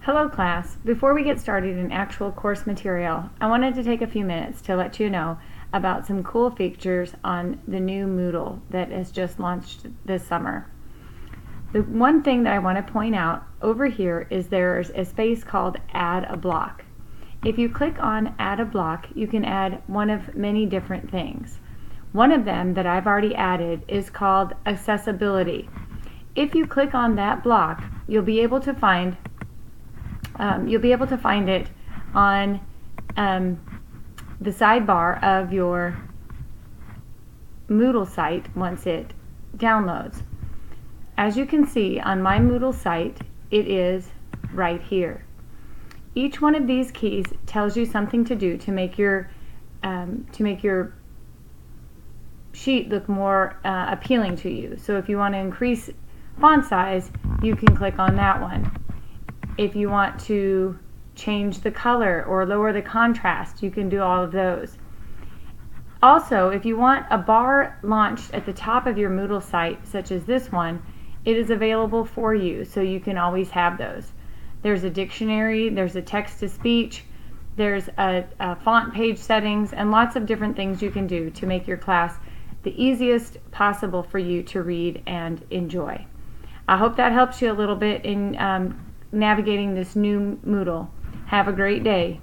Hello class. Before we get started in actual course material, I wanted to take a few minutes to let you know about some cool features on the new Moodle that has just launched this summer. The one thing that I want to point out over here is there's a space called Add a Block. If you click on Add a Block, you can add one of many different things. One of them that I've already added is called Accessibility. If you click on that block, you'll be able to find it on the sidebar of your Moodle site once it downloads. As you can see on my Moodle site, it is right here. Each one of these keys tells you something to do to make your sheet look more appealing to you. So if you want to increase font size, you can click on that one. If you want to change the color or lower the contrast, you can do all of those. Also, if you want a bar launched at the top of your Moodle site, such as this one, it is available for you, so you can always have those. There's a dictionary, there's a text-to-speech, there's a font page settings, and lots of different things you can do to make your class the easiest possible for you to read and enjoy. I hope that helps you a little bit in navigating this new Moodle. Have a great day.